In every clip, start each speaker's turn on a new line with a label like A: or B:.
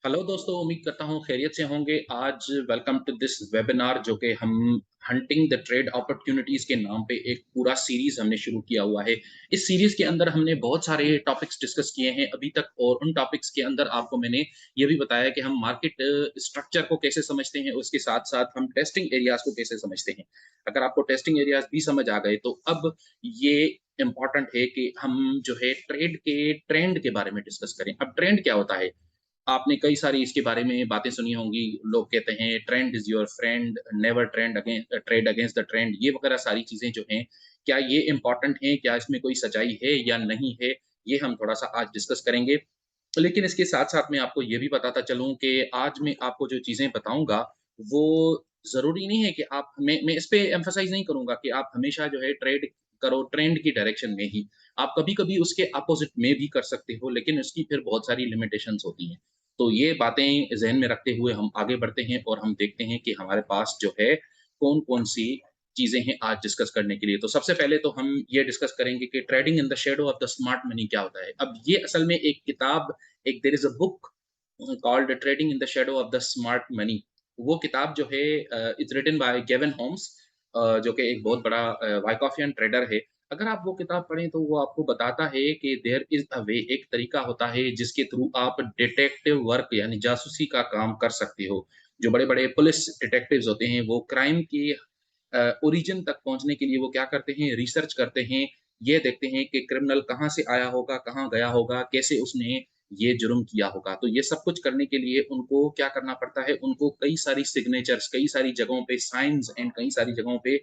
A: Hello दोस्तों, उम्मीद करता हूँ खैरियत से होंगे। आज वेलकम टू दिस वेबिनार जो कि हम हंटिंग द ट्रेड अपॉर्च्युनिटीज़ के नाम पे एक पूरा सीरीज़ हमने शुरू किया हुआ है। इस सीरीज़ के अंदर हमने बहुत सारे टॉपिक्स डिस्कस किए हैं अभी तक और उन टॉपिक्स के अंदर आपको मैंने ये भी बताया कि हम मार्केट स्ट्रक्चर को कैसे समझते हैं, उसके साथ-साथ हम टेस्टिंग एरियाज़ को कैसे समझते हैं। अगर आपको टेस्टिंग एरियाज़ भी समझ आ गए तो अब ये इम्पोर्टेंट है कि हम जो है ट्रेड के ट्रेंड के बारे में डिस्कस करें। अब ट्रेंड क्या होता है? आपने कई सारी इसके बारे में बातें सुनी होंगी। लोग कहते हैं trend is your friend, never trade against the trend, ये वगैरह सारी चीज़ें जो हैं, क्या ये इम्पोर्टेंट हैं? क्या इसमें कोई सच्चाई है या नहीं है? ये हम थोड़ा-सा आज डिस्कस करेंगे। लेकिन इसके साथ-साथ मैं आपको ये भी बताता चलूँ कि आज मैं आपको जो चीज़ें बताऊँगा, वो ज़रूरी नहीं है कि आप मैं इस पे एम्फसाइज़ नहीं करूँगा कि आप हमेशा जो है ट्रेड करो ट्रेंड की डायरेक्शन में ही। आप कभी-कभी उसके अपोज़िट में भी कर सकते हो, लेकिन उसकी फिर बहुत सारी लिमिटेशंस होती हैं। तो ये बातें ज़हन में रखते हुए हम आगे बढ़ते हैं और हम देखते हैं कि हमारे पास जो है, कौन-कौन सी चीज़ें हैं आज डिस्कस करने के लिए। तो सबसे पहले तो हम ये डिस्कस करेंगे कि trading in the shadow of the smart money क्या होता है? अब ये असल में एक किताब एक there is a book called trading in the shadow of the smart money. वो किताब जो है it's written by Gavin Holmes, जो कि एक बहुत बड़ा वाइकॉफियन ट्रेडर है। अगर आप वो किताब पढ़ें तो वो आपको बताता है कि देयर इज़ अ वे, एक तरीका होता है जिसके थ्रू आप डिटेक्टिव वर्क यानी जासूसी का काम कर सकते हो। जो बड़े-बड़े पुलिस डिटेक्टिव्स होते हैं वो क्राइम की ओरिजिन तक पहुँचने के लिए वो क्या करते हैं, रिसर्च करते हैं। ये देखते हैं कि क्रिमिनल कहाँ से आया होगा, कहाँ गया होगा, कैसे उसने ये जुर्म किया होगा। तो ये सब कुछ करने के लिए उनको क्या करना पड़ता है, उनको कई सारी सिग्नेचर्स, कई सारी जगहों पे साइन्स एंड कई सारी जगहों पे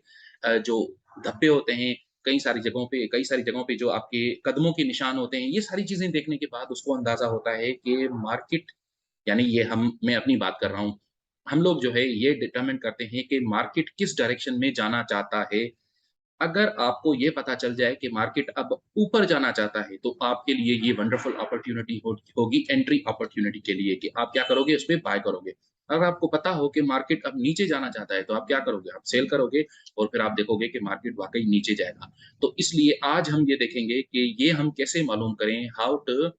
A: जो धब्बे होते हैं, कई सारी जगहों पे जो आपके कदमों के निशान होते हैं, ये सारी चीज़ें देखने के बाद उसको अंदाज़ा होता है कि मार्केट, यानी ये हम मैं अपनी बात कर रहा हूँ। हम लोग जो है ये डिटरमाइन करते हैं कि मार्केट किस डायरेक्शन में जाना चाहता है। अगर आपको ये पता चल जाए कि मार्केट अब ऊपर जाना चाहता है, तो आपके लिए ये वंडरफुल अपॉर्च्युनिटी होगी एंट्री अपॉर्च्युनिटी के लिए कि आप क्या करोगे, उसपे बाय करोगे। अगर आपको पता हो कि मार्केट अब नीचे जाना चाहता है, तो आप क्या करोगे? आप सेल करोगे और फिर आप देखोगे कि मार्केट वाक़ई नीचे जाएगा। तो इसलिए आज हम ये देखेंगे कि ये हम कैसे मालूम करें, हाउ टू,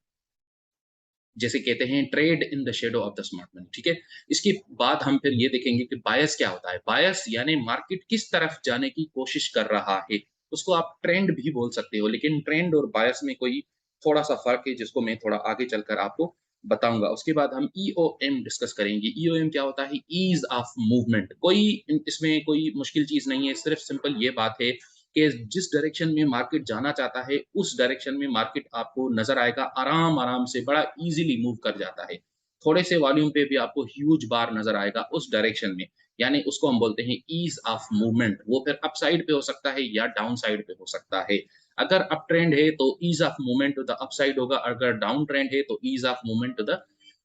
A: जैसे कहते हैं trade in the shadow of the smart money, ठीक है? इसके बाद हम फिर ये देखेंगे कि बायस क्या होता है? बायस यानी मार्केट किस तरफ जाने की कोशिश कर रहा है। उसको आप ट्रेंड भी बोल सकते हो, लेकिन ट्रेंड और बायस में कोई थोड़ा-सा फ़र्क है जिसको मैं थोड़ा आगे चलकर आपको बताऊँगा। उसके बाद हम ईओएम डिस्कस करेंगे। ईओएम क्या होता है? Ease of movement. कोई इसमें कोई मुश्किल चीज़ नहीं है, सिर्फ़ सिंपल ये बात है कि जिस डायरेक्शन में मार्केट जाना चाहता है, उस डायरेक्शन में मार्केट आपको नज़र आएगा, आराम-आराम से बड़ा ईज़िली मूव कर जाता है। थोड़े से वॉल्यूम पे भी आपको ह्यूज बार नज़र आएगा उस डायरेक्शन में, यानी उसको हम बोलते हैं ईज़ ऑफ मूवमेंट। वो फिर अप साइड पे हो सकता है या डाउन साइड पे हो सकता है। अगर अप ट्रेंड है तो ease of movement to the up side होगा, अगर डाउन ट्रेंड है तो ease of movement to the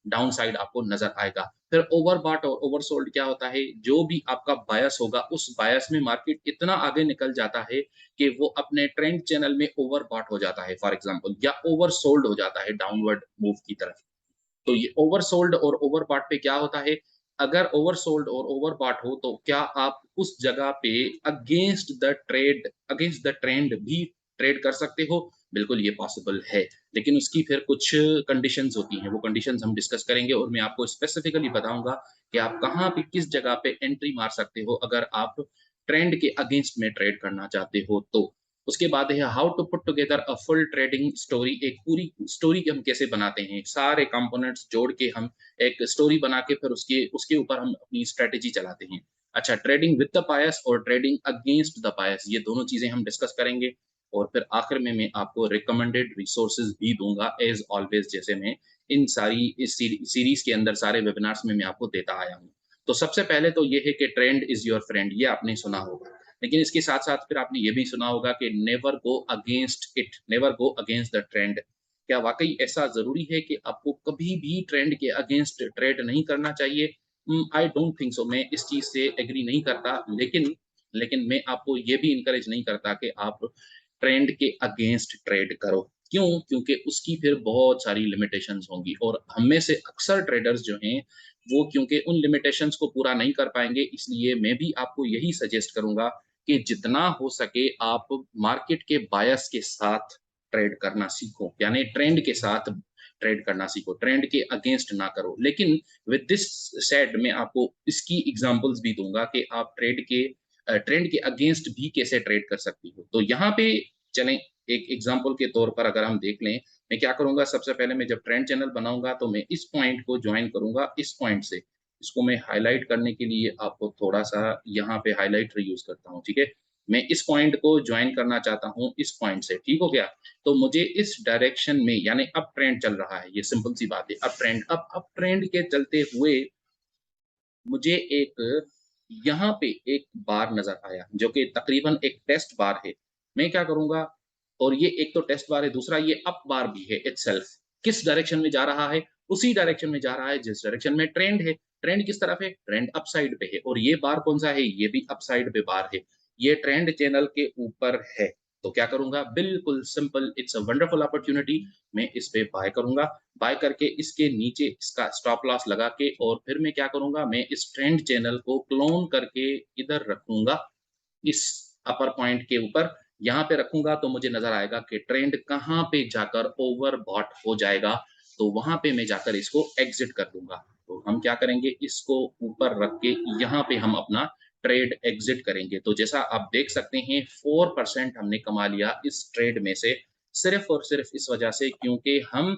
A: down side आपको नज़र आएगा। फिर ओवरबॉट और ओवरसोल्ड क्या होता है? जो भी आपका बायस होगा, उस बायस में मार्केट इतना आगे निकल जाता है कि वो अपने ट्रेंड चैनल में ओवरबॉट हो जाता है फॉर एग्ज़ाम्पल, या ओवरसोल्ड हो जाता है डाउनवर्ड मूव की तरफ। तो ये ओवरसोल्ड और ओवरबॉट पे क्या होता है? अगर ओवरसोल्ड और ओवरबॉट हो तो क्या आप उस जगह पे अगेंस्ट द ट्रेंड भी ट्रेड कर सकते हो? बिल्कुल ये पॉसिबल है। लेकिन उसकी फिर कुछ कंडीशंस होती हैं, वो कंडीशंस हम डिस्कस करेंगे और मैं आपको स्पेसिफिकली बताऊँगा कि आप कहाँ पे, किस जगह पे एंट्री मार सकते हो अगर आप ट्रेंड के अगेंस्ट में ट्रेड करना चाहते हो तो। उसके बाद है how to put together a full trading story. एक पूरी स्टोरी हम कैसे बनाते हैं, सारे कंपोनेंट्स जोड़ के हम एक स्टोरी बना के फिर उसके उसके ऊपर हम अपनी स्ट्रेटेजी चलाते हैं। अच्छा, ट्रेडिंग विद द बायस और ट्रेडिंग अगेंस्ट द बायस, ये दोनों चीजें हम डिस्कस करेंगे और फिर आखिर में मैं आपको रिकमेंडेड रिसोर्सेज भी दूंगा एज ऑलवेज, जैसे मैं इन सारी इस सीरीज के अंदर सारे वेबिनार्स में मैं आपको देता आया हूँ। तो सबसे पहले तो ये है कि ट्रेंड इज योर फ्रेंड, ये आपने सुना होगा। लेकिन इसके साथ-साथ फिर आपने ये भी सुना होगा कि never go against the trend. क्या वाक़ई ऐसा ज़रूरी है कि आपको कभी भी ट्रेंड के अगेंस्ट ट्रेड नहीं करना चाहिए? आई डोंट थिंक सो, मैं इस चीज़ से एग्री नहीं करता, लेकिन मैं आपको ये भी एनकरेज नहीं करता कि आप ट्रेंड के अगेंस्ट ट्रेड करो। क्यों? क्योंकि उसकी फिर बहुत सारी लिमिटेशंस होंगी और हम में से अक्सर ट्रेडर्स जो हैं, वो क्योंकि उन लिमिटेशंस को पूरा नहीं कर पाएँगे, इसलिए मैं भी आपको यही सजेस्ट करूँगा कि जितना हो सके आप मार्केट के बायस के साथ ट्रेड करना सीखो। यानी ट्रेंड के साथ ट्रेड करना सीखो, ट्रेंड के अगेंस्ट ना करो। लेकिन विद दिस सेड मैं आपको इसकी एग्जांपल्स भी दूँगा कि आप ट्रेंड के अगेंस्ट भी कैसे ट्रेड कर सकती हो। तो यहाँ पे चलें, एक एग्जांपल के तौर पर अगर हम देख लें, मैं क्या करूँगा, सबसे पहले मैं जब ट्रेंड चैनल बनाऊँगा तो मैं इस पॉइंट को जॉइन करूँगा इस पॉइंट से। इसको मैं हाइलाइट करने के लिए आपको थोड़ा-सा यहाँ पे हाइलाइटर यूज़ करता हूँ, ठीक है? मैं इस पॉइंट को जॉइन करना चाहता हूँ इस पॉइंट से, ठीक हो गया? तो मुझे इस डायरेक्शन में यानी अप ट्रेंड चल रहा है, ये सिंपल सी बात है, अप ट्रेंड के चलते हुए मुझे एक यहाँ पे एक बार नज़र आया, जो कि तकरीबन एक टेस्ट बार है। मैं क्या करूँगा, और ये एक तो टेस्ट बार है, दूसरा ये अप बार भी है इटसेल्फ। किस डायरेक्शन में जा रहा है? उसी डायरेक्शन में जा रहा है जिस डायरेक्शन में ट्रेंड है। ट्रेंड किस तरफ है? ट्रेंड अप साइड पे है, और ये बार कौन-सा है? ये भी अप साइड पे बार है। ये ट्रेंड चैनल के ऊपर है। तो क्या करूँगा? बिल्कुल simple, it's a wonderful opportunity, मैं इस पे बाय करूँगा। बाय करके इसके नीचे इसका स्टॉप लॉस लगा के, और फिर मैं क्या करूँगा, मैं इस ट्रेंड चैनल को क्लोन करके इधर रखूँगा, इस अपर पॉइंट के ऊपर। यहाँ पे रखूँगा तो मुझे नज़र आएगा कि ट्रेंड कहाँ पे जाकर ओवरबॉट हो जाएगा, तो वहाँ पे मैं जाकर इसको एग्ज़िट कर दूँगा। तो हम क्या करेंगे, इसको ऊपर रख के यहाँ पे हम अपना ट्रेड एग्ज़िट करेंगे। तो जैसा आप देख सकते हैं 4% हमने कमा लिया इस ट्रेड में से, सिर्फ़ और सिर्फ़ इस वजह से क्योंकि हम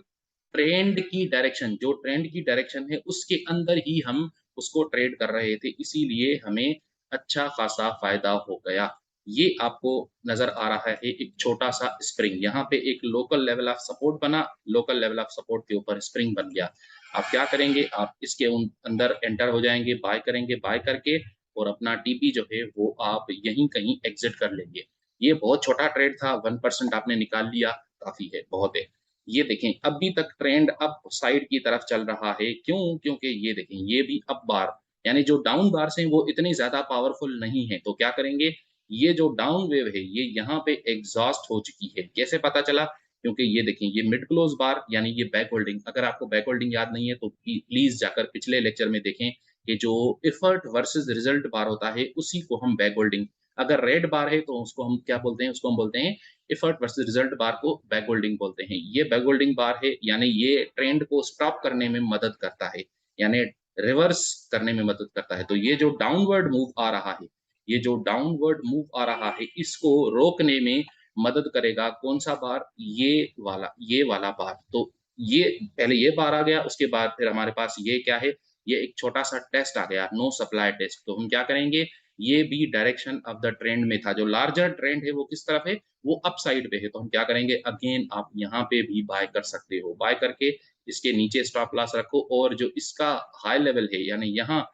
A: ट्रेंड की डायरेक्शन है उसके अंदर ही हम उसको ट्रेड कर रहे थे, इसीलिए हमें अच्छा खासा फ़ायदा हो गया। ये आपको नज़र आ रहा है एक छोटा-सा स्प्रिंग, यहाँ पे एक लोकल लेवल ऑफ सपोर्ट बना, लोकल लेवल ऑफ सपोर्ट के ऊपर स्प्रिंग बन गया। आप क्या करेंगे, आप इसके अंदर एंटर हो जाएँगे, बाय करेंगे, बाय करके और अपना टीपी जो है वो आप यहीं कहीं एग्ज़िट कर लेंगे। ये बहुत छोटा ट्रेड था, 1% आपने निकाल लिया, काफ़ी है, बहुत है। ये देखें, अभी तक ट्रेंड अप साइड की तरफ चल रहा है। क्यों? क्योंकि ये देखें, ये भी अप बार, यानी जो डाउन बार्स हैं वो इतनी ज़्यादा पावरफुल नहीं है। तो क्या करेंगे, ये जो डाउन वेव है ये यहाँ पे एग्ज़ॉस्ट हो चुकी है। कैसे पता चला? क्योंकि ये देखें, ये मिड क्लोज़ बार यानी ये बैक होल्डिंग, अगर आपको बैक होल्डिंग याद नहीं है तो प्लीज़ जाकर पिछले लेक्चर में देखें कि जो एफर्ट वर्सेस रिज़ल्ट बार होता है उसी को हम बैक होल्डिंग, अगर रेड बार है तो उसको हम क्या बोलते हैं? उसको हम बोलते हैं एफर्ट वर्सेस रिजल्ट बार को बैक होल्डिंग बोलते हैं। ये बैक होल्डिंग बार है, यानी ये ट्रेंड को स्टॉप करने में मदद करता है, यानी रिवर्स करने में मदद करता है। तो ये जो डाउनवर्ड मूव आ रहा है, ये जो डाउनवर्ड मूव आ रहा है, इसको रोकने में मदद करेगा कौन-सा बार? ये वाला बार। तो ये पहले ये बार आ गया, उसके बाद फिर हमारे पास ये क्या है? ये एक छोटा-सा टेस्ट आ गया, नो सप्लाई टेस्ट। तो हम क्या करेंगे? ये भी डायरेक्शन ऑफ द ट्रेंड में था, जो लार्जर ट्रेंड है वो किस तरफ है? वो अप साइड पे है, तो हम क्या करेंगे, अगेन आप यहाँ पे भी बाय कर सकते हो। बाय करके इसके नीचे स्टॉप लॉस रखो, और जो इसका हाई लेवल है यानी यहाँ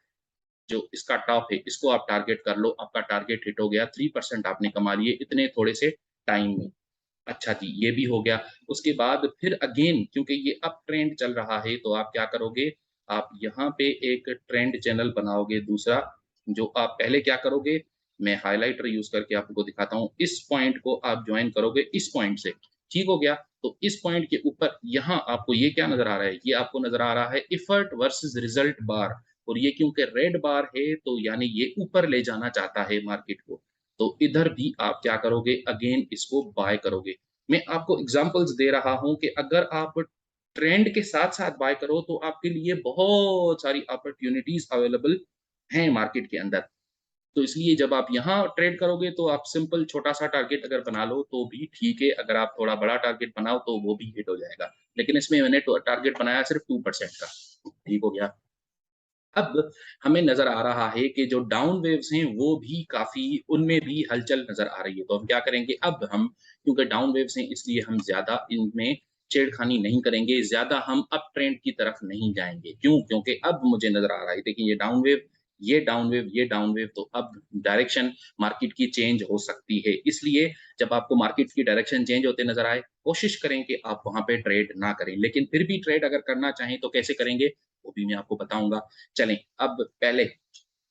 A: जो इसका टॉप है इसको आप टारगेट कर लो। आपका टारगेट हिट हो गया, 3% आपने कमा लिए इतने थोड़े से टाइम में। अच्छा जी, ये भी हो गया। उसके बाद फिर अगेन क्योंकि ये अप ट्रेंड चल रहा है तो आप क्या करोगे, आप यहाँ पे एक ट्रेंड चैनल बनाओगे दूसरा, जो आप पहले क्या करोगे, मैं हाइलाइटर यूज़ करके आपको दिखाता हूँ। इस पॉइंट को आप जॉइन करोगे इस पॉइंट से, ठीक हो गया? तो इस पॉइंट के ऊपर यहाँ आपको ये क्या नज़र आ रहा है? ये आपको नज़र आ रहा है एफर्ट वर्सेस रिजल्ट बार, और ये क्योंकि रेड बार है तो यानी ये ऊपर ले जाना चाहता है मार्केट को। तो इधर भी आप क्या करोगे, अगेन इसको बाय करोगे। मैं आपको एग्ज़ाम्पल्स दे रहा हूँ कि अगर आप ट्रेंड के साथ-साथ बाय करो तो आपके लिए बहुत सारी अपॉर्च्युनिटीज़ अवेलेबल हैं मार्केट के अंदर। तो इसलिए जब आप यहाँ ट्रेड करोगे तो आप सिंपल छोटा-सा टारगेट अगर बना लो तो भी ठीक है, अगर आप थोड़ा बड़ा टारगेट बनाओ तो वो भी हिट हो जाएगा। लेकिन इसमें मैंने टारगेट बनाया सिर्फ़ 2% का, ठीक हो गया। अब हमें नज़र आ रहा है कि जो डाउन वेव्स हैं वो भी काफ़ी, उनमें भी हलचल नज़र आ रही है। तो हम क्या करेंगे, अब हम क्योंकि डाउन वेव्स हैं इसलिए हम ज़्यादा इनमें छेड़खानी नहीं करेंगे, ज़्यादा हम अप ट्रेंड की तरफ नहीं जाएँगे। क्यों? क्योंकि अब मुझे नज़र आ रहा है, देखिए ये डाउन वेव, तो अब डायरेक्शन मार्केट की चेंज हो सकती है। इसलिए जब आपको मार्केट की डायरेक्शन चेंज होते नज़र आए, कोशिश करें कि आप वहाँ पे ट्रेड ना करें। लेकिन फिर भी ट्रेड अगर करना चाहें तो कैसे करेंगे, वो भी मैं आपको बताऊँगा। चलें, अब पहले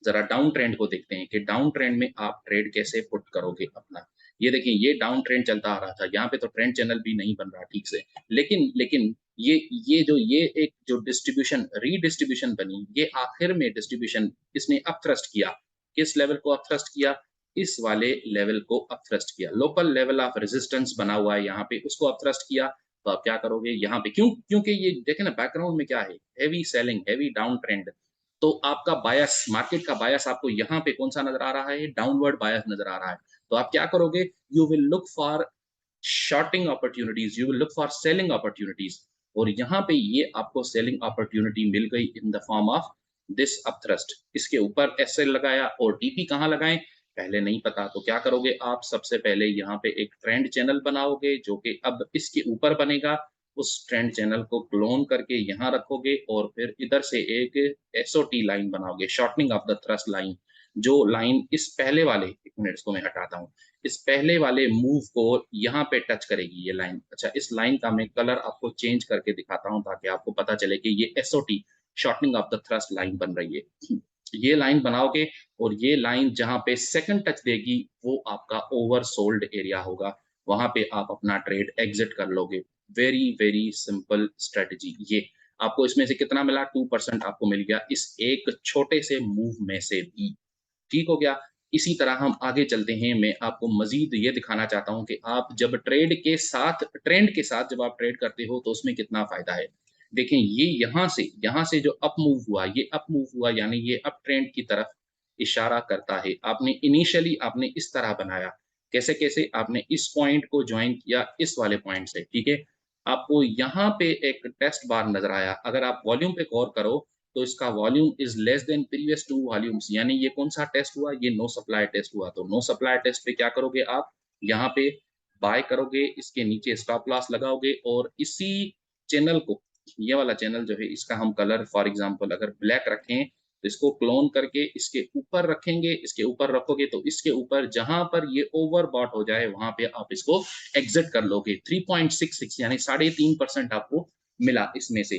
A: ज़रा डाउन ट्रेंड को देखते हैं कि डाउन ट्रेंड में आप ट्रेड कैसे पुट करोगे अपना। ये देखिए, ये डाउन ट्रेंड चलता आ रहा था, यहाँ पे तो ट्रेंड चैनल भी नहीं बन रहा ठीक से। लेकिन ये एक जो डिस्ट्रीब्यूशन रीडिस्ट्रीब्यूशन बनी, ये आखिर में डिस्ट्रीब्यूशन इसने अप थ्रस्ट किया। किस लेवल को अप थ्रस्ट किया? इस वाले लेवल को अप थ्रस्ट किया। लोकल लेवल ऑफ रेजिस्टेंस बना हुआ है यहाँ पे, उसको अप थ्रस्ट किया। तो आप क्या करोगे यहाँ पे क्योंकि ये देखें ना बैकग्राउंड में क्या है, heavy selling, heavy down trend. तो आपका बायस मार्केट का बायस आपको यहाँ पे कौन-सा नज़र आ रहा है? डाउनवर्ड बायस नज़र आ रहा है। तो आप क्या करोगे? You will look for shorting opportunities, you will look for selling opportunities और यहाँ पे ये आपको सेलिंग अपॉर्च्युनिटी मिल गई in the form of this upthrust. इसके ऊपर एसएल लगाया और टीपी कहाँ लगाएँ? पहले नहीं पता, तो क्या करोगे आप? सबसे पहले यहाँ पे एक ट्रेंड चैनल बनाओगे जो कि अब इसके ऊपर बनेगा। उस ट्रेंड चैनल को क्लोन करके यहाँ रखोगे और फिर इधर से एक एसओटी लाइन बनाओगे, shortening of the thrust line. जो लाइन इस पहले वाले, 1 मिनट इसको मैं हटाता हूँ। इस पहले वाले मूव को यहाँ पे टच करेगी ये लाइन। अच्छा, इस लाइन का मैं कलर आपको चेंज करके दिखाता हूँ ताकि आपको पता चले कि ये SOT shortening of the thrust line बन रही है। ये लाइन बनाओगे और ये लाइन जहाँ पे सेकंड टच देगी वो आपका ओवरसोल्ड एरिया होगा। वहाँ पे आप अपना ट्रेड एग्ज़िट कर लोगे। वेरी, वेरी सिंपल स्ट्रैटेजी ये। आपको इसमें से कितना मिला? 2% आपको मिल गया इस एक छोटे से मूव में से भी। ठीक हो गया? इसी तरह हम आगे चलते हैं, मैं आपको मज़ीद ये दिखाना चाहता हूँ कि आप जब ट्रेंड के साथ जब आप ट्रेड करते हो तो उसमें कितना फ़ायदा है। देखें ये यहाँ से जो अप मूव हुआ, ये अप मूव हुआ यानी ये अप ट्रेंड की तरफ इशारा करता है। आपने इनिशियली आपने इस तरह बनाया, कैसे-कैसे आपने इस पॉइंट को जॉइन किया इस वाले पॉइंट से, ठीक है? आपको यहाँ पे एक टेस्ट बार नज़र आया, अगर आप वॉल्यूम पे गौर करो तो इसका volume is less than previous 2 volumes यानी ये कौन-सा टेस्ट हुआ? ये नो सप्लाई टेस्ट हुआ। तो नो सप्लाई टेस्ट पे क्या करोगे आप? यहाँ पे बाय करोगे, इसके नीचे स्टॉप लॉस लगाओगे और इसी चैनल को, ये वाला चैनल जो है इसका हम कलर फॉर एग्ज़ाम्पल अगर ब्लैक रखें, तो इसको क्लोन करके इसके ऊपर रखेंगे, इसके ऊपर रखोगे तो इसके ऊपर जहाँ पर ये ओवरबॉट हो जाए वहाँ पे आप इसको एग्ज़िट कर लोगे। 3.66 यानी 3.5% आपको मिला इसमें से।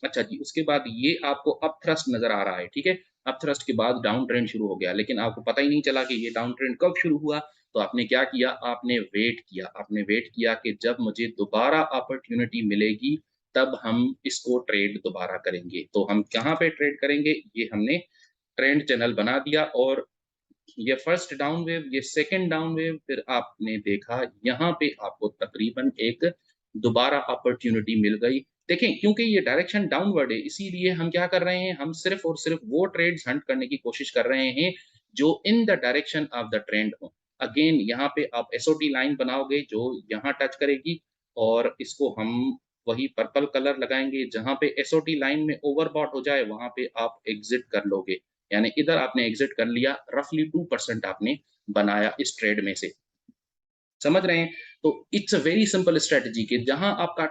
A: अच्छा जी, उसके बाद ये आपको अप थ्रस्ट नज़र आ रहा है, ठीक है? अप थ्रस्ट के बाद डाउन ट्रेंड शुरू हो गया, लेकिन आपको पता ही नहीं चला कि ये डाउन ट्रेंड कब शुरू हुआ। तो आपने क्या किया? आपने वेट किया कि जब मुझे दोबारा अपॉर्च्युनिटी मिलेगी, तब हम इसको ट्रेड दोबारा करेंगे। तो हम कहाँ पे ट्रेड करेंगे? ये हमने ट्रेंड चैनल बना दिया और ये फर्स्ट डाउन वेव, ये सेकंड डाउन वेव, फिर आपने देखा यहाँ पे आपको तकरीबन एक दोबारा अपॉर्च्युनिटी मिल गई। देखें, क्योंकि ये डायरेक्शन डाउनवर्ड है, इसीलिए हम क्या कर रहे हैं, हम सिर्फ़ और सिर्फ़ वो ट्रेड्स हंट करने की कोशिश कर रहे हैं, जो in the direction of the trend हों। अगेन यहाँ पे आप एसओटी लाइन बनाओगे, जो यहाँ टच करेगी और इसको हम वही पर्पल कलर लगाएँगे, जहाँ पे एसओटी लाइन में ओवरबॉट हो जाए, वहाँ पे आप एग्ज़िट कर लोगे। यानी इधर आपने एग्ज़िट कर लिया, रफ़ली 2% आपने बनाया इस ट्रेड में से। समझ रहे हैं? तो it's a very simple strategy कि जहाँ आपका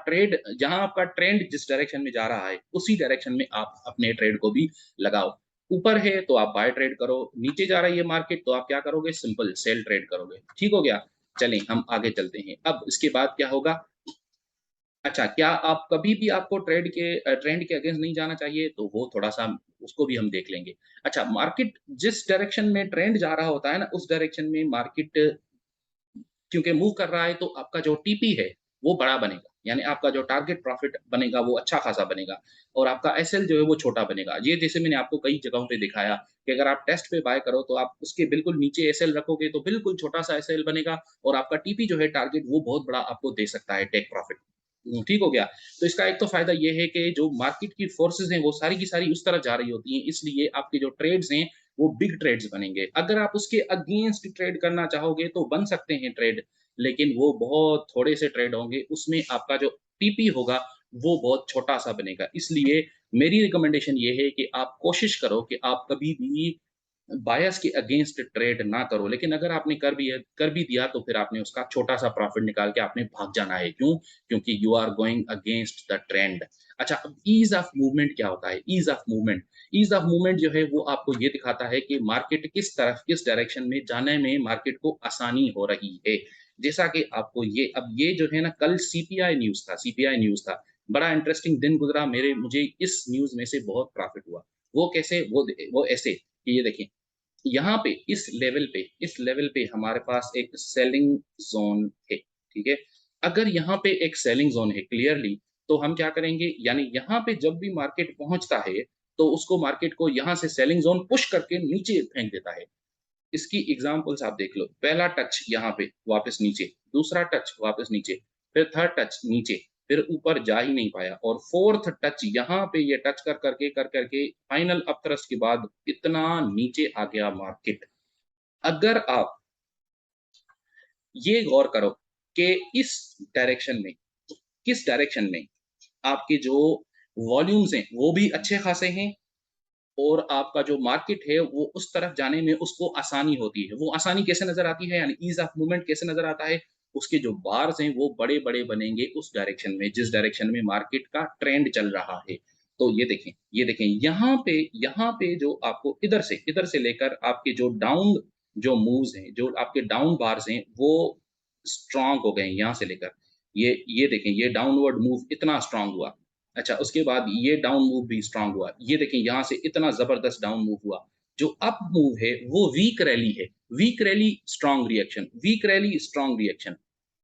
A: ट्रेंड जिस डायरेक्शन में जा रहा है, उसी डायरेक्शन में आप अपने ट्रेड को भी लगाओ। ऊपर है तो आप बाय ट्रेड करो, नीचे जा रही है मार्केट तो आप क्या करोगे? सिंपल सेल ट्रेड करोगे। ठीक हो गया? चलें हम आगे चलते हैं। अब इसके बाद क्या होगा? अच्छा, क्या आप कभी भी आपको ट्रेंड के अगेंस्ट नहीं जाना चाहिए? तो वो थोड़ा-सा उसको भी हम देख लेंगे। अच्छा, मार्केट जिस डायरेक्शन में ट्रेंड जा रहा होता है ना, उस डायरेक्शन में मार्केट क्योंकि मूव कर रहा है तो आपका जो टीपी है, वो बड़ा बनेगा। यानी आपका जो टारगेट प्रॉफिट बनेगा वो अच्छा खासा बनेगा और आपका एसएल जो है वो छोटा बनेगा। ये जैसे मैंने आपको कई जगहों पे दिखाया कि अगर आप टेस्ट पे बाय करो तो आप उसके बिल्कुल नीचे एसएल रखोगे तो बिल्कुल छोटा-सा एसएल बनेगा और आपका टीपी जो है टारगेट वो बहुत बड़ा आपको दे सकता है टेक प्रॉफिट। ठीक हो गया? तो इसका एक तो फ़ायदा ये है कि जो मार्केट की फोर्सेज़ हैं वो सारी की सारी उस तरफ जा रही होती हैं, इसलिए आपके जो ट्रेड्स हैं वो बिग ट्रेड्स बनेंगे। अगर आप उसके अगेंस्ट ट्रेड करना चाहोगे तो बन सकते हैं ट्रेड, लेकिन वो बहुत थोड़े से ट्रेड होंगे, उसमें आपका जो पीपी होगा, वो बहुत छोटा-सा बनेगा। इसलिए मेरी रिकमेंडेशन ये है कि आप कोशिश करो कि आप कभी भी बायस के अगेंस्ट ट्रेड ना करो, लेकिन अगर आपने कर भी दिया तो फिर आपने उसका छोटा-सा प्रॉफिट निकाल के आपने भाग जाना है। क्यों? क्योंकि you are going against the trend. अच्छा, अब ईज़ ऑफ मूवमेंट क्या होता है? ईज़ ऑफ मूवमेंट जो है वो आपको ये दिखाता है कि मार्केट किस तरफ, किस डायरेक्शन में जाने में मार्केट को आसानी हो रही है। जैसा कि आपको ये जो है ना, कल सीपीआई न्यूज़ था। बड़ा इंटरेस्टिंग दिन गुज़रा मुझे इस न्यूज़ में से बहुत प्रॉफिट हुआ। वो कैसे? वो ऐसे कि ये देखिए, यहाँ पे इस लेवल पे हमारे पास एक सेलिंग ज़ोन है, ठीक है? अगर यहाँ पे एक सेलिंग ज़ोन है क्लियरली, तो हम क्या करेंगे, यानी यहाँ पे जब भी मार्केट पहुँचता है, तो उसको मार्केट को यहाँ से सेलिंग ज़ोन पुश करके नीचे फेंक देता है। इसकी एग्ज़ाम्पल्स आप देख लो। पहला टच यहाँ पे वापस नीचे, दूसरा टच वापस नीचे, फिर थर्ड टच नीचे। फिर ऊपर जा ही नहीं पाया और फोर्थ टच यहाँ पे ये टच कर करके फाइनल अपथ्रस्ट के बाद इतना नीचे आ गया मार्केट। अगर आप ये गौर करो कि इस डायरेक्शन में, किस डायरेक्शन में आपके जो वॉल्यूम्स हैं वो भी अच्छे खासे हैं और आपका जो मार्केट है वो उस तरफ जाने में उसको आसानी होती है। वो आसानी कैसे नज़र आती है यानी ईज़ ऑफ मूवमेंट कैसे नज़र आता है? उसके जो बार्स हैं वो बड़े-बड़े बनेंगे उस डायरेक्शन में, जिस डायरेक्शन में मार्केट का ट्रेंड चल रहा है। तो ये देखें यहाँ पे जो आपको इधर से लेकर आपके जो डाउन जो मूव्स हैं, जो आपके डाउन बार्स हैं वो स्ट्रॉन्ग हो गए हैं यहाँ से लेकर। ये देखें ये डाउनवर्ड मूव इतना स्ट्रॉन्ग हुआ। अच्छा, उसके बाद ये डाउन मूव भी स्ट्रॉन्ग हुआ। ये देखें यहाँ से इतना ज़बरदस्त डाउन मूव हुआ। जो अप मूव है वो वीक रैली है। Weak rally strong reaction, weak rally strong reaction.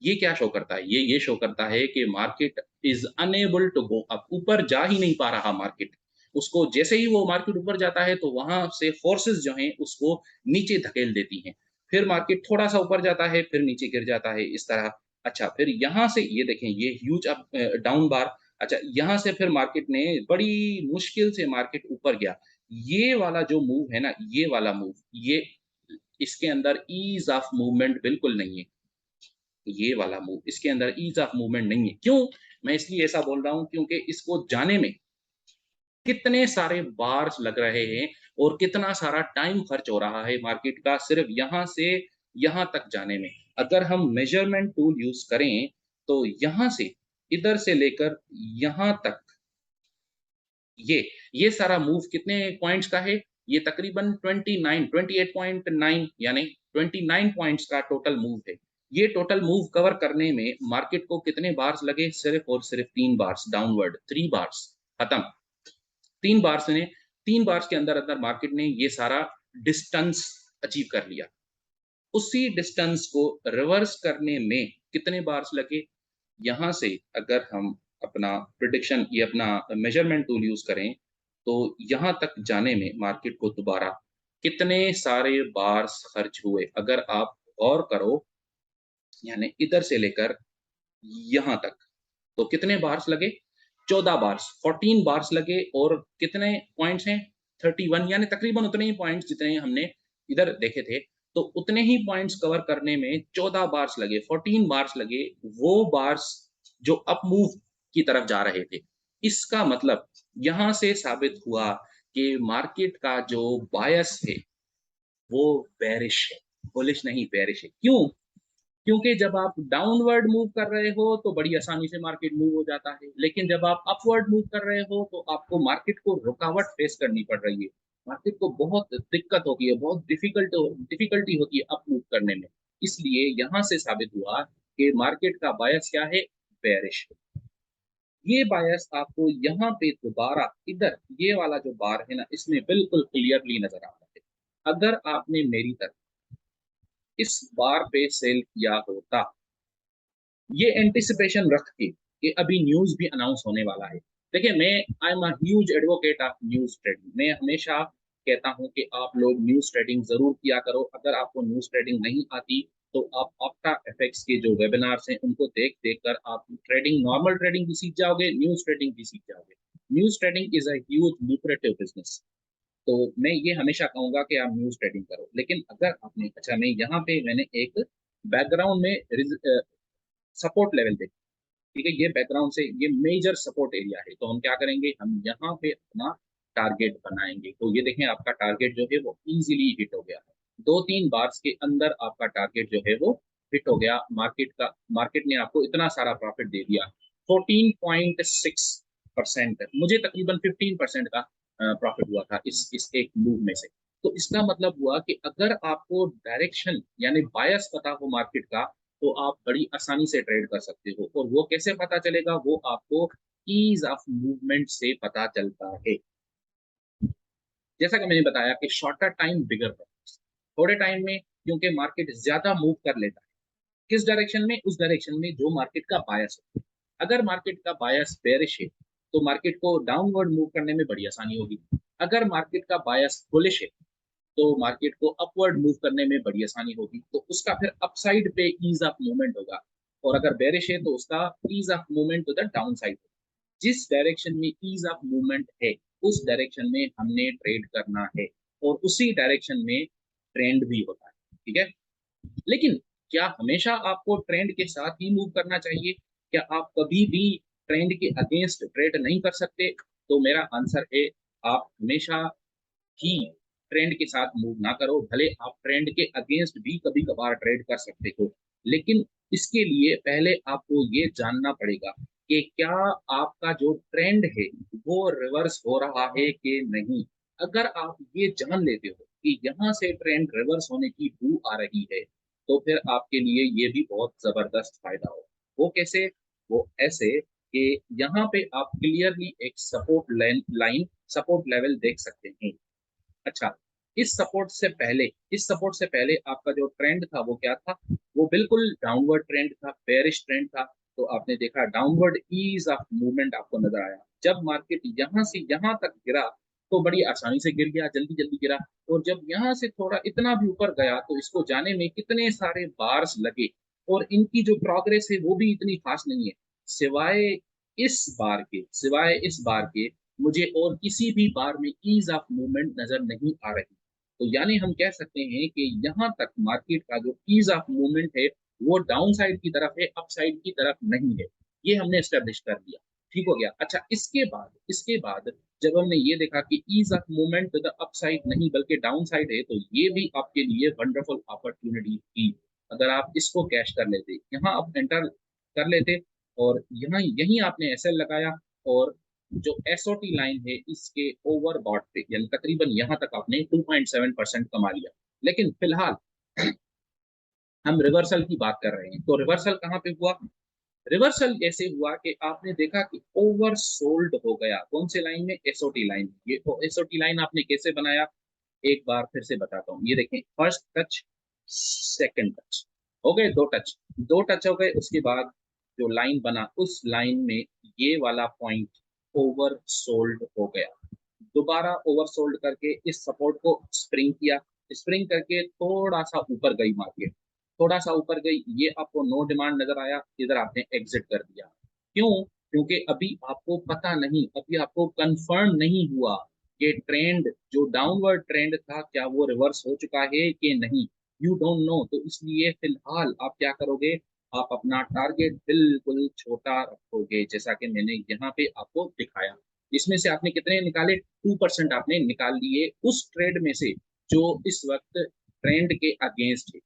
A: ये क्या शो करता है? ये शो करता है कि market is unable to go up, ऊपर जा ही नहीं पा रहा मार्केट। उसको जैसे ही वो मार्केट ऊपर जाता है तो वहाँ से फोर्सेस जो हैं उसको नीचे धकेल देती हैं। फिर मार्केट थोड़ा-सा ऊपर जाता है, फिर नीचे गिर जाता है इस तरह। अच्छा, फिर यहाँ से ये देखें ये ह्यूज डाउन बार। अच्छा, यहाँ से फिर मार्केट ने बड़ी मुश्किल से मार्केट ऊपर गया। ये वाला जो मूव है ना, ये वाला मूव, ये इसके अंदर ईज़ ऑफ मूवमेंट बिल्कुल नहीं है। ये वाला मूव, इसके अंदर ईज़ ऑफ मूवमेंट नहीं है। क्यों? मैं इसलिए ऐसा बोल रहा हूँ क्योंकि इसको जाने में कितने सारे बार्स लग रहे हैं और कितना सारा टाइम खर्च हो रहा है मार्केट का सिर्फ़ यहाँ से यहाँ तक जाने में। अगर हम मेज़रमेंट टूल यूज़ करें, तो यहाँ से, इधर से लेकर यहाँ तक ये, ये सारा मूव कितने पॉइंट्स का है? ये तकरीबन 28.9 यानी 29 पॉइंट्स का टोटल मूव है। ये टोटल मूव कवर करने में मार्केट को कितने बार्स लगे? सिर्फ़ और सिर्फ़ 3 बार्स डाउनवर्ड, 3 बार्स खत्म। 3 बार्स ने 3 बार्स के अंदर-अंदर मार्केट ने ये सारा डिस्टेंस अचीव कर लिया। उसी डिस्टेंस को रिवर्स करने में कितने बार्स लगे? यहाँ से अगर हम अपना प्रेडिक्शन ये अपना मेज़रमेंट टूल यूज़ करें, तो यहाँ तक जाने में मार्केट को दोबारा कितने सारे बार्स खर्च हुए? अगर आप गौर करो, यानी इधर से लेकर यहाँ तक, तो कितने बार्स लगे? 14 बार्स, 14 बार्स लगे और कितने पॉइंट्स हैं? 31 यानी तकरीबन उतने ही पॉइंट्स जितने हमने इधर देखे थे, तो उतने ही पॉइंट्स कवर करने में 14 बार्स लगे, 14 बार्स लगे, वो बार्स जो अप मूव की तरफ जा रहे थे। इसका मतलब यहाँ से साबित हुआ कि मार्केट का जो बायस है, वो बेयरिश है, बुलिश नहीं बेयरिश है। क्यों? क्योंकि जब आप डाउनवर्ड मूव कर रहे हो तो बड़ी आसानी से मार्केट मूव हो जाता है, लेकिन जब आप अपवर्ड मूव कर रहे हो तो आपको मार्केट को रुकावट फेस करनी पड़ रही है। मार्केट को बहुत दिक्कत होती है, बहुत डिफिकल्टी होती है अप मूव करने में। इसलिए यहाँ से साबित हुआ कि मार्केट का बायस क्या है? बेयरिश। ये बायस आपको यहाँ पे दोबारा इधर ये वाला जो बार है ना, इसमें बिल्कुल क्लियरली नज़र आता है। अगर आपने मेरी तरह इस बार पे सेल किया होता, ये एंटिसिपेशन रख के कि अभी न्यूज़ भी अनाउंस होने वाला है। देखिए मैं I am a huge advocate of news trading. मैं हमेशा कहता हूँ कि आप लोग न्यूज़ ट्रेडिंग ज़रूर किया करो। अगर आपको न्यूज़ ट्रेडिंग नहीं आती, तो आप आफ्टर इफेक्ट्स के जो वेबिनार्स हैं, उनको देख-देख कर आप ट्रेडिंग नॉर्मल ट्रेडिंग भी सीख जाओगे, न्यूज़ ट्रेडिंग भी सीख जाओगे। News trading is a huge lucrative business. तो मैं ये हमेशा कहूँगा कि आप न्यूज़ ट्रेडिंग करो। लेकिन अगर आपने अच्छा मैं यहाँ पे मैंने एक बैकग्राउंड में सपोर्ट लेवल देखा। ठीक है, ये बैकग्राउंड से ये मेजर सपोर्ट एरिया है, तो हम क्या करेंगे, हम यहाँ पे अपना टारगेट बनाएँगे। तो ये देखें आपका टारगेट जो है वो ईज़िली हिट हो गया है। 2-3 बार्स के अंदर आपका टारगेट जो है वो हिट हो गया। मार्केट ने आपको इतना सारा प्रॉफिट दे दिया। 14.6% मुझे तकरीबन 15% का प्रॉफिट हुआ था इस एक मूव में से। तो इसका मतलब हुआ कि अगर आपको डायरेक्शन यानी बायस पता हो मार्केट का, तो आप बड़ी आसानी से ट्रेड कर सकते हो और वो कैसे पता चलेगा, वो आपको ईज़ ऑफ मूवमेंट से पता चलता है। जैसा कि मैंने बताया कि शॉर्टर टाइम बिगर प्रॉफिट्स। थोड़े टाइम में क्योंकि मार्केट ज़्यादा मूव कर लेता है, किस डायरेक्शन में? उस डायरेक्शन में जो मार्केट का बायस है। अगर मार्केट का बायस बेयरिश है, तो मार्केट को डाउनवर्ड मूव करने में बड़ी आसानी होगी। अगर मार्केट का बायस बुलिश है, तो मार्केट को अपवर्ड मूव करने में बड़ी आसानी होगी। तो उसका फिर अपसाइड पे ईज़ ऑफ मूवमेंट होगा। और अगर बेरिश है तो उसका ease of movement to the down side. जिस डायरेक्शन में ईज ऑफ मूवमेंट है उस डायरेक्शन में हमने ट्रेड करना है, और उसी डायरेक्शन में ट्रेंड भी होता है। ठीक है, लेकिन क्या हमेशा आपको ट्रेंड के साथ ही मूव करना चाहिए? क्या आप कभी भी ट्रेंड के अगेंस्ट ट्रेड नहीं कर सकते? तो मेरा आंसर है, आप हमेशा ही ट्रेंड के साथ मूव ना करो। भले आप ट्रेंड के अगेंस्ट भी कभी कभार ट्रेड कर सकते हो, लेकिन इसके लिए पहले आपको ये जानना पड़ेगा कि क्या आपका जो ट्रेंड है वो रिवर्स हो रहा है कि नहीं। अगर आप ये जान लेते हो कि यहाँ से ट्रेंड रिवर्स होने की बू आ रही है, तो फिर आपके लिए ये भी बहुत जबरदस्त फायदा हो। वो कैसे? वो ऐसे कि यहाँ पे आप क्लियरली एक सपोर्ट लाइन, सपोर्ट लेवल देख सकते हैं। अच्छा, इस सपोर्ट से पहले आपका जो ट्रेंड था वो क्या था? वो बिल्कुल डाउनवर्ड ट्रेंड था, बेरिश ट्रेंड था। तो आपने देखा डाउनवर्ड ईज ऑफ मूवमेंट आपको नजर आया। जब मार्केट यहाँ से यहाँ तक गिरा तो बड़ी आसानी से गिर गया, जल्दी जल्दी गिरा। और जब यहाँ से थोड़ा इतना भी ऊपर गया तो इसको जाने में कितने सारे बार्स लगे, और इनकी जो प्रोग्रेस है वो भी इतनी फास्ट नहीं है। सिवाय सिवाय इस बार के मुझे और किसी भी बार में ईज ऑफ मूवमेंट नजर नहीं आ रही। तो यानी हम कह सकते हैं कि यहाँ तक मार्केट का जो ईज ऑफ मूवमेंट है वो डाउन साइड की तरफ है, अप साइड की तरफ नहीं है। ये हमने एस्टेब्लिश कर लिया। ठीक हो गया। अच्छा, इसके बाद जब हमने ये देखा कि ease of movement to the up side नहीं बल्कि डाउन साइड है, तो ये भी आपके लिए वंडरफुल अपॉर्चुनिटी थी। अगर आप इसको कैश कर लेते, यहाँ आप एंटर कर लेते, और यहाँ यहीं आपने एसएल लगाया, और जो एसओटी लाइन है इसके ओवरबॉट पे यानी तकरीबन यहाँ तक आपने 2.7% कमा लिया। लेकिन फिलहाल हम रिवर्सल की बात कर रहे हैं, तो रिवर्सल कहाँ पे हुआ? रिवर्सल ऐसे हुआ कि आपने देखा कि ओवर सोल्ड हो गया। कौन से लाइन में? SOT line. ये तो एसओटी लाइन आपने कैसे बनाया, एक बार फिर से बताता हूँ। ये देखें, फर्स्ट टच, सेकंड टच, हो गए दो टच। दो टच हो गए, उसके बाद जो लाइन बना उस लाइन में ये वाला पॉइंट ओवर सोल्ड हो गया। दोबारा ओवर सोल्ड करके इस सपोर्ट को स्प्रिंग किया, स्प्रिंग करके थोड़ा सा ऊपर गई मार्केट, थोड़ा सा ऊपर गई, ये आपको नो डिमांड नजर आया, इधर आपने एग्जिट कर दिया। क्यों? क्योंकि अभी आपको पता नहीं, अभी आपको कंफर्म नहीं हुआ कि ट्रेंड जो डाउनवर्ड ट्रेंड था क्या वो रिवर्स हो चुका है कि नहीं। You don't know. तो इसलिए फिलहाल आप क्या करोगे? आप अपना टारगेट बिल्कुल छोटा रखोगे, जैसा कि मैंने यहाँ पे आपको दिखाया। इसमें से आपने कितने निकाले? 2% आपने निकाल लिए उस ट्रेड में से जो इस वक्त ट्रेंड के अगेंस्ट है।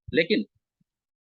A: लेकिन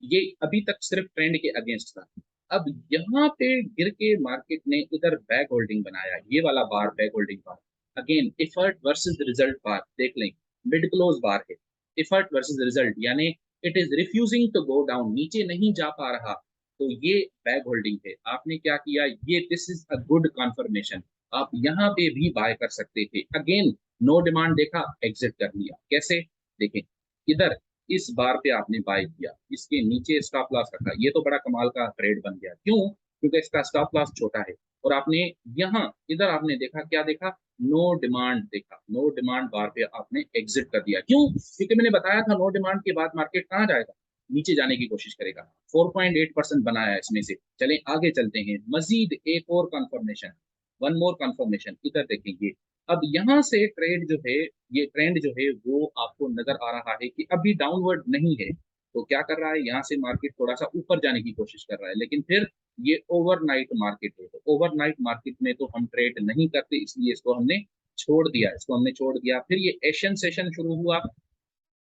A: ये अभी तक सिर्फ ट्रेंड के अगेंस्ट था। अब यहाँ पे गिर के मार्केट ने इधर बैक होल्डिंग बनाया, ये वाला bar back holding bar. Again effort versus result bar देख लें, मिड क्लोज बार है। एफर्ट वर्सेस रिजल्ट यानी it is refusing to go down, नीचे नहीं जा पा रहा, तो ये बैक होल्डिंग है। आपने क्या किया? ये this is a good conformation. आप यहाँ पे भी बाय कर सकते थे। अगेन नो डिमांड देखा, एग्जिट कर लिया। कैसे? देखें, इधर इस बार पे आपने बाय किया, इसके नीचे स्टॉप लॉस रखा, ये तो बड़ा कमाल का ट्रेड बन गया। क्यों? क्योंकि इसका स्टॉप लॉस छोटा है। और आपने यहाँ इधर आपने देखा, क्या देखा? नो डिमांड देखा, नो डिमांड बार पे आपने एग्जिट कर दिया। क्यों? क्योंकि मैंने बताया था नो डिमांड के बाद मार्केट कहाँ जाएगा? नीचे जाने की कोशिश करेगा। 4.8% बनाया इसमें से। चलें आगे चलते हैं, मजीद एक और कंफर्मेशन, वन मोर कंफर्मेशन इधर देखेंगे। अब यहाँ से ट्रेड जो है, ये ट्रेंड जो है वो आपको नजर आ रहा है कि अभी डाउनवर्ड नहीं है। तो क्या कर रहा है? यहाँ से मार्केट थोड़ा सा ऊपर जाने की कोशिश कर रहा है, लेकिन फिर ये ओवरनाइट मार्केट है, तो ओवरनाइट मार्केट में तो हम ट्रेड नहीं करते, इसलिए इसको हमने छोड़ दिया। फिर ये एशियन सेशन शुरू हुआ।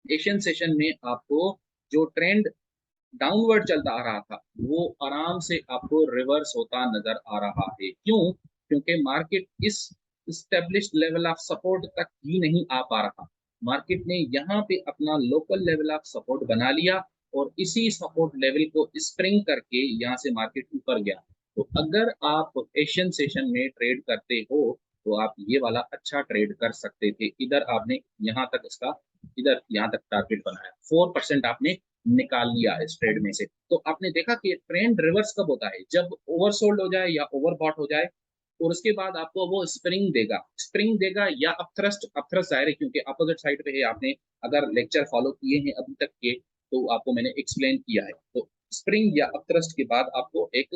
A: एशियन सेशन में आपको जो ट्रेंड डाउनवर्ड चलता आ रहा था वो आराम से आपको रिवर्स होता नजर आ रहा है। क्यों? क्योंकि मार्केट इस स्टेब्लिश्ड लेवल ऑफ सपोर्ट तक ही नहीं आ पा रहा। मार्केट ने यहाँ पे अपना लोकल लेवल ऑफ सपोर्ट बना लिया, और इसी सपोर्ट लेवल को स्प्रिंग करके यहाँ से मार्केट ऊपर गया। तो अगर आप एशियन सेशन में ट्रेड करते हो तो आप ये वाला अच्छा ट्रेड कर सकते थे। इधर आपने यहाँ तक इसका, इधर यहाँ तक टारगेट बनाया, 4% आपने निकाल लिया इस ट्रेड में से। तो आपने देखा कि ट्रेंड रिवर्स कब होता है? जब ओवरसोल्ड हो जाए या ओवरबॉट हो जाए, और उसके बाद आपको वो स्प्रिंग देगा या अपथ्रस्ट जाहिर है, क्योंकि अपोजिट साइड पे है। आपने अगर लेक्चर फॉलो किए हैं अभी तक के, तो आपको मैंने एक्सप्लेन किया है। तो स्प्रिंग या अपथ्रस्ट के बाद आपको एक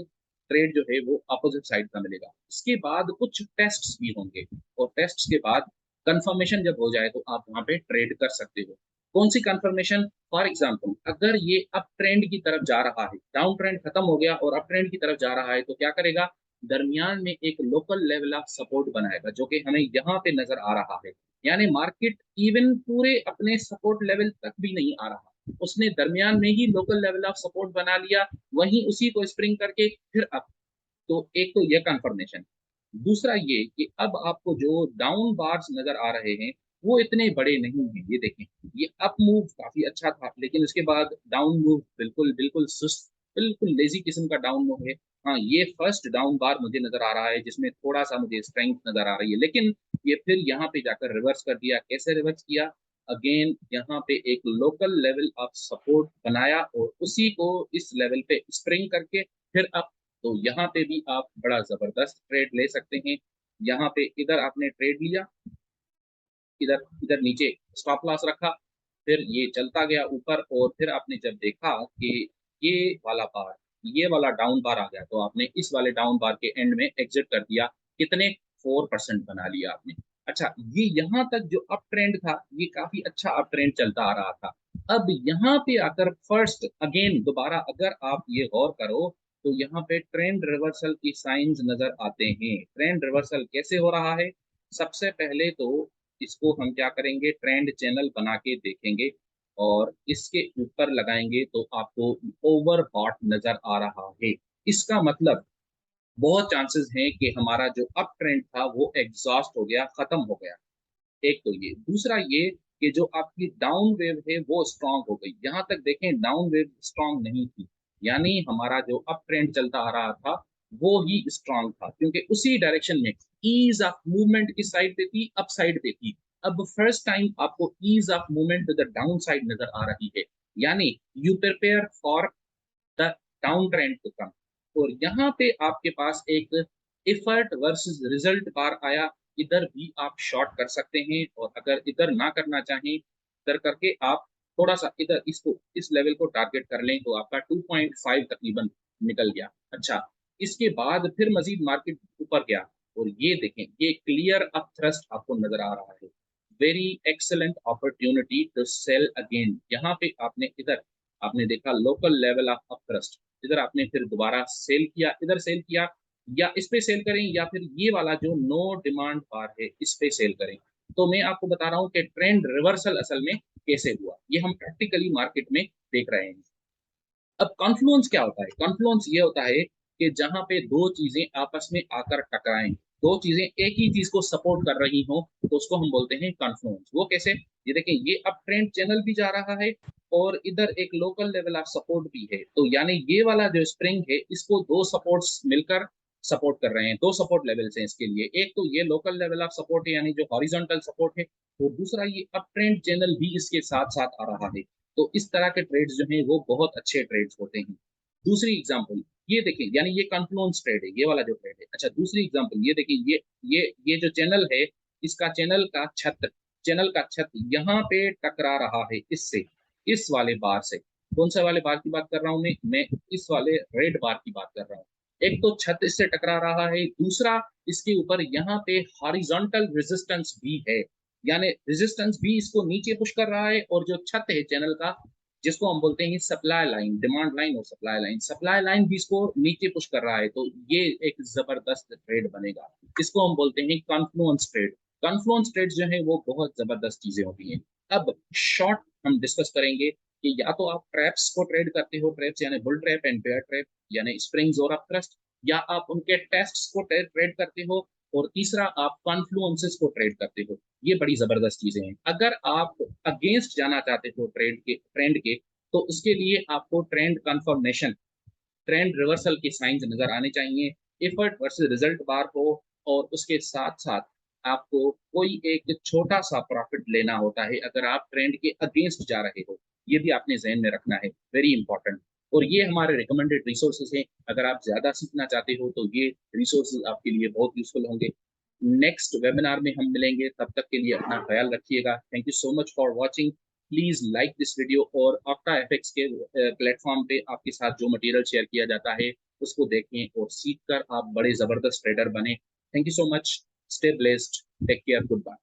A: ट्रेड जो है वो अपोजिट साइड का मिलेगा। इसके बाद कुछ टेस्ट्स भी होंगे और टेस्ट्स के बाद कंफर्मेशन जब हो जाए तो आप वहां पे ट्रेड कर सकते हो। कौन सी कंफर्मेशन? फॉर एग्जांपल, अगर ये अप ट्रेंड की तरफ जा रहा है, डाउन ट्रेंड खत्म हो गया और अप ट्रेंड की तरफ जा रहा है, तो क्या करेगा? दरमियान में एक लोकल लेवल ऑफ सपोर्ट बनाएगा जो कि हमें यहाँ पे नजर आ रहा है। यानी मार्केट इवन पूरे अपने सपोर्ट लेवल तक भी नहीं आ रहा, उसने दरमियान में ही लोकल लेवल ऑफ सपोर्ट बना लिया, वहीं उसी को स्प्रिंग करके फिर अप। तो एक तो ये कंफर्मेशन। दूसरा ये कि अब आपको जो डाउन बार्स नजर आ रहे हैं वो इतने बड़े नहीं हैं। ये देखें, ये अप मूव काफी अच्छा था, लेकिन उसके बाद डाउन मूव बिल्कुल बिल्कुल सुस्त, बिल्कुल लेजी किस्म का डाउन मूव है। हाँ, ये फर्स्ट डाउन बार मुझे नजर आ रहा है जिसमें थोड़ा सा मुझे स्ट्रेंथ नजर आ रही है, लेकिन ये फिर यहाँ पे जाकर रिवर्स कर दिया। कैसे रिवर्स किया? अगेन यहाँ पे एक लोकल लेवल ऑफ सपोर्ट बनाया और उसी को इस लेवल पे स्प्रिंग करके फिर अप। तो यहाँ पे भी आप बड़ा जबरदस्त ट्रेड ले सकते हैं। यहाँ पे इधर आपने ट्रेड लिया, इधर इधर नीचे स्टॉप लॉस रखा, फिर ये चलता गया ऊपर और फिर आपने जब देखा कि ये वाला बार, ये वाला डाउन बार आ गया, तो आपने इस वाले डाउन बार के एंड में एग्जिट कर दिया। कितने? 4% बना लिया आपने। अच्छा, ये यहाँ तक जो अप ट्रेंड था ये काफी अच्छा अप ट्रेंड चलता आ रहा था। अब यहाँ पे आकर फर्स्ट अगेन दोबारा अगर आप ये गौर करो तो यहाँ पे ट्रेंड रिवर्सल की साइंस नजर आते हैं। ट्रेंड रिवर्सल कैसे हो रहा है? सबसे पहले तो इसको हम क्या करेंगे, ट्रेंड चैनल बना के देखेंगे और इसके ऊपर लगाएंगे तो आपको ओवरबॉट नजर आ रहा है। इसका मतलब बहुत चांसेस हैं कि हमारा जो अप ट्रेंड था वो एग्जॉस्ट हो गया, खत्म हो गया। एक तो ये, दूसरा ये कि जो आपकी डाउन वेव है वो स्ट्रांग हो गई। यहाँ तक देखें, डाउन वेव स्ट्रांग नहीं थी, यानी हमारा जो अप ट्रेंड चलता आ रहा था वो ही स्ट्रांग था, क्योंकि उसी डायरेक्शन में ईज ऑफ मूवमेंट किस साइड पे थी? अप साइड पे थी। अब फर्स्ट टाइम आपको ease of movement to the down side नजर आ रही है, यानी you prepare for the down trend to come. और यहाँ पे आपके पास एक एफर्ट वर्सेस रिजल्ट बार आया। इधर भी आप शॉर्ट कर सकते हैं और अगर इधर ना करना चाहें, इधर करके आप थोड़ा सा इधर इसको इस लेवल को टारगेट कर लें तो आपका 2.5 तकरीबन निकल गया। अच्छा, इसके बाद फिर मजीद मार्केट ऊपर गया और ये देखें, ये क्लियर अप थ्रस्ट आपको नजर आ रहा है। Very excellent opportunity to sell again. यहाँ पे आपने इधर आपने देखा लोकल लेवल ऑफ अपथ्रस्ट, इधर आपने फिर दोबारा सेल किया, इधर सेल किया, या इस पे सेल करें या फिर ये वाला जो नो डिमांड बार है इस पे सेल करें। तो मैं आपको बता रहा हूँ कि ट्रेंड रिवर्सल असल में कैसे हुआ, ये हम प्रैक्टिकली मार्केट में देख रहे हैं। अब कॉन्फ्लुएंस क्या होता है? कॉन्फ्लुएंस ये होता है कि जहां पे दो चीजें आपस में आकर टकराएं, दो चीजें एक ही चीज को सपोर्ट कर रही हो, तो उसको हम बोलते हैं कॉन्फ्लुएंस। वो कैसे? ये देखें, ये अप ट्रेंड चैनल भी जा रहा है और इधर एक लोकल लेवल ऑफ सपोर्ट भी है, तो यानी ये वाला जो स्प्रिंग है इसको दो सपोर्ट्स मिलकर सपोर्ट कर रहे हैं। दो सपोर्ट लेवल्स हैं इसके लिए, एक तो ये लोकल लेवल ऑफ सपोर्ट है यानी जो हॉरिजॉन्टल सपोर्ट है, और दूसरा ये अप ट्रेंड चैनल भी इसके साथ साथ आ रहा है। तो इस तरह के ट्रेड्स जो हैं वो बहुत अच्छे ट्रेड्स होते हैं। दूसरी एग्जांपल ये देखिए, यानी ये कॉन्फ्लुएंस ट्रेड है, ये वाला जो ट्रेड है। अच्छा, दूसरी एग्जांपल ये देखिए, ये जो चैनल है, इसका चैनल का छत यहाँ पे टकरा रहा है इससे, इस वाले बार से। कौन सा वाले बार की बात कर रहा हूँ मैं इस वाले रेड बार की बात कर रहा हूँ। एक तो छत इससे टकरा रहा है, दूसरा इसके ऊपर यहाँ पे हॉरिजॉन्टल रेजिस्टेंस भी है, यानी रेजिस्टेंस भी इसको नीचे पुश कर रहा है। और जो छत है चैनल का, जिसको हम बोलते हैं सप्लाई लाइन, डिमांड लाइन और सप्लाई लाइन भी इसको नीचे पुश कर रहा है। तो ये एक जबरदस्त ट्रेड बनेगा, इसको हम बोलते हैं कॉन्फ्लुएंस ट्रेड। कॉन्फ्लुएंस ट्रेड जो है वो बहुत जबरदस्त चीजें होती हैं। अब शॉर्ट हम डिस्कस करेंगे कि या तो आप ट्रैप्स को ट्रेड करते हो, ट्रैप्स यानी bull trap and bear trap, यानी स्प्रिंग्स और अपथ्रस्ट, या आप उनके टेस्ट्स को ट्रेड करते हो, और तीसरा आप कॉन्फ्लुएंसेस को ट्रेड करते हो। ये बड़ी जबरदस्त चीजें हैं। अगर आप अगेंस्ट जाना चाहते हो ट्रेंड के, तो उसके लिए आपको ट्रेंड कंफर्मेशन, ट्रेंड रिवर्सल के साइंस नजर आने चाहिए, एफर्ट वर्सेस रिजल्ट बार हो, और उसके साथ साथ आपको कोई एक छोटा सा प्रॉफिट लेना होता है अगर आप ट्रेंड के अगेंस्ट जा रहे हो। ये भी आपने जहन में रखना है, वेरी इंपॉर्टेंट। और ये हमारे रिकमेंडेड रिसोर्सेज हैं, अगर आप ज्यादा सीखना चाहते हो तो ये रिसोर्सेज आपके लिए बहुत यूजफुल होंगे। नेक्स्ट वेबिनार में हम मिलेंगे, तब तक के लिए अपना ख्याल रखिएगा। Thank you so much for watching. Please like this video, और ऑक्टा एफएक्स के प्लेटफॉर्म पे आपके साथ जो मटेरियल शेयर किया जाता है उसको देखें और सीख कर आप बड़े जबरदस्त ट्रेडर बने। Thank you so much. Stay blessed. Take care. Good bye.